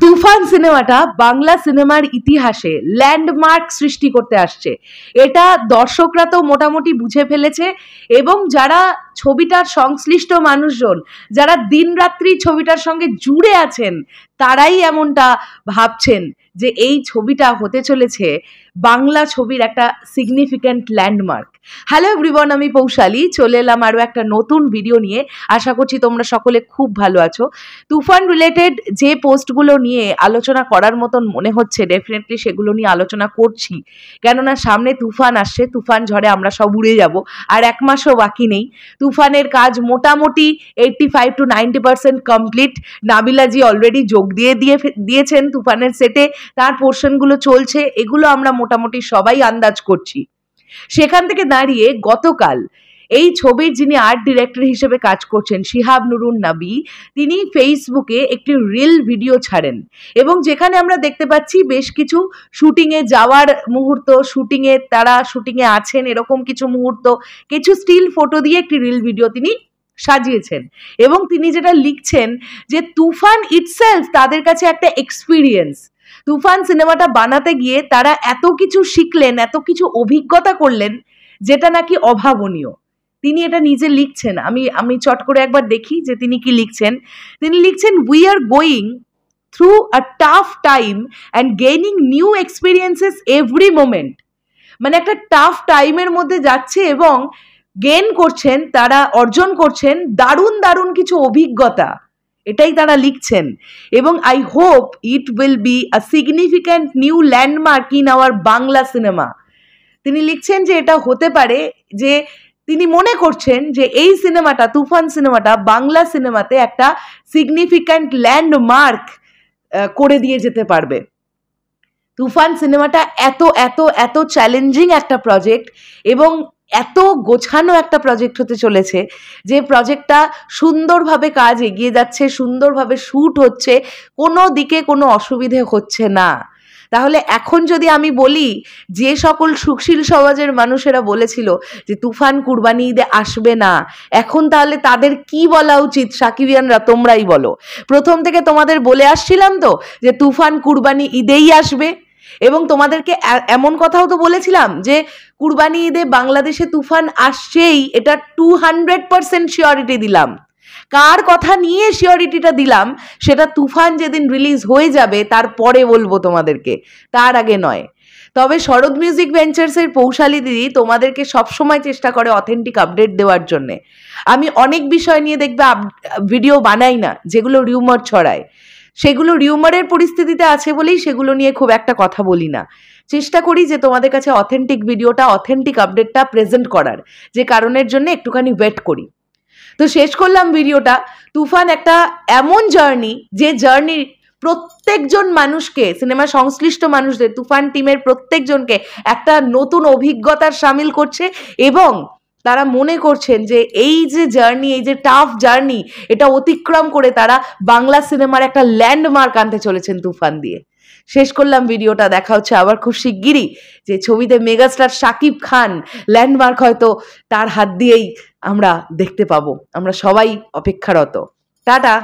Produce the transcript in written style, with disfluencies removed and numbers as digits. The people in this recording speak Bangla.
তুফান সিনেমাটা বাংলা সিনেমার ইতিহাসে ল্যান্ডমার্ক সৃষ্টি করতে আসছে। এটা দর্শকরা তো মোটামুটি বুঝে ফেলেছে, এবং যারা ছবিটার সংশ্লিষ্ট মানুষজন, যারা দিনরাত্রি ছবিটার সঙ্গে জুড়ে আছেন, তারাই এমনটা ভাবছেন যে এই ছবিটা হতে চলেছে বাংলা ছবির একটা সিগনিফিক্যান্ট ল্যান্ডমার্ক। হ্যালো এভরিওয়ান, আমি পৌশালী চলে এলাম আরও একটা নতুন ভিডিও নিয়ে। আশা করছি তোমরা সকলে খুব ভালো আছো। তুফান রিলেটেড যে পোস্টগুলো নিয়ে আলোচনা করার মতন মনে হচ্ছে, ডেফিনেটলি সেগুলো নিয়ে আলোচনা করছি, কেননা সামনে তুফান আসছে। তুফান ঝড়ে আমরা সব উড়ে যাব, আর এক মাসও বাকি নেই। তুফানের কাজ মোটামুটি 85 to 90% কমপ্লিট। নাবিলাজি অলরেডি যোগ দিয়েছেন তুফানের সেটে, তার পোর্শনগুলো চলছে, এগুলো আমরা মোটামুটি সবাই আন্দাজ করছি। সেখান থেকে দাঁড়িয়ে গতকাল এই ছবির যিনি আর্ট ডিরেক্টর হিসেবে কাজ করছেন, শিহাব নুরুন নবী, তিনি ফেসবুকে একটি রিল ভিডিও ছাড়েন, এবং যেখানে আমরা দেখতে পাচ্ছি বেশ কিছু শুটিংয়ে যাওয়ার মুহূর্ত, তারা শুটিংয়ে আছেন এরকম কিছু মুহূর্ত, কিছু স্টিল ফটো দিয়ে একটি রিল ভিডিও তিনি সাজিয়েছেন। এবং তিনি যেটা লিখছেন যে তুফান ইটসেলফ তাদের কাছে একটা এক্সপিরিয়েন্স। তুফান সিনেমাটা বানাতে গিয়ে তারা এত কিছু শিখলেন, এত কিছু অভিজ্ঞতা করলেন, যেটা নাকি অভাবনীয়। তিনি এটা নিজে লিখছেন। আমি চট করে একবার দেখি যে তিনি কি লিখছেন। তিনি লিখছেন, we are going through a tough time and gaining new experiences every moment. মানে একটা টাফ টাইমের মধ্যে যাচ্ছে এবং গেইন করছেন, তারা অর্জন করছেন দারুণ দারুণ কিছু অভিজ্ঞতা, এটাই তারা লিখছেন। এবং I hope it will be a significant new landmark in our Bangla cinema. তিনি লিখছেন যে এটা হতে পারে, যে তিনি মনে করছেন যে এই সিনেমাটা, তুফান সিনেমাটা বাংলা সিনেমাতে একটা সিগনিফিক্যান্ট ল্যান্ডমার্ক করে দিয়ে যেতে পারবে। তুফান সিনেমাটা এত এত এত চ্যালেঞ্জিং একটা প্রজেক্ট, এবং এত গোছানো একটা প্রজেক্ট হতে চলেছে, যে প্রজেক্টটা সুন্দরভাবে কাজ এগিয়ে যাচ্ছে, সুন্দরভাবে শ্যুট হচ্ছে, কোনো দিকে কোনো অসুবিধে হচ্ছে না। তাহলে এখন যদি আমি বলি, যে সকল সুশীল সমাজের মানুষেরা বলেছিল যে তুফান কুরবানি ঈদে আসবে না, এখন তাহলে তাদের কি বলা উচিত? সাকিবিয়ানরা তোমরাই বলো। প্রথম থেকে তোমাদের বলে আসছিলাম তো যে তুফান কুরবানি ঈদেই আসবে, এবং তোমাদেরকে এমন কথাও তো বলেছিলাম যে কুরবানি ঈদে বাংলাদেশে তুফান আসছেই, এটা 200% শিওরিটি দিলাম। কার কথা নিয়ে শিওরিটিটা দিলাম সেটা তুফান যেদিন রিলিজ হয়ে যাবে তারপরে বলবো তোমাদেরকে, তার আগে নয়। তবে শরৎ মিউজিক ভেঞ্চার্সের পৌশালী দিদি তোমাদেরকে সবসময় চেষ্টা করে অথেন্টিক আপডেট দেওয়ার জন্যে। আমি অনেক বিষয় নিয়ে দেখবে ভিডিও বানাই না যেগুলো রিউমার ছড়ায়, সেগুলো রিউমারের পরিস্থিতিতে আছে বলেই সেগুলো নিয়ে খুব একটা কথা বলি না। চেষ্টা করি যে তোমাদের কাছে অথেন্টিক ভিডিওটা, অথেন্টিক আপডেটটা প্রেজেন্ট করার, যে কারণের জন্য একটুখানি ওয়েট করি। তো শেষ করলাম ভিডিওটা। তুফান একটা এমন জার্নি, যে জার্নি প্রত্যেকজন মানুষকে, সিনেমা সংশ্লিষ্ট মানুষদের, তুফান টিমের প্রত্যেকজনকে একটা নতুন অভিজ্ঞতার সামিল করছে, এবং তারা মনে করছেন যে এই যে জার্নি, এই যে টাফ জার্নি, এটা অতিক্রম করে তারা বাংলা সিনেমার একটা ল্যান্ডমার্ক আনতে চলেছেন তুফান দিয়ে। শেষ করলাম ভিডিওটা। দেখা হচ্ছে আবার খুব শিগগিরই, যে ছবিতে মেগাস্টার শাকিব খান ল্যান্ডমার্ক হয়তো তার হাত দিয়েই আমরা দেখতে পাবো। আমরা সবাই অপেক্ষারত। টাটা।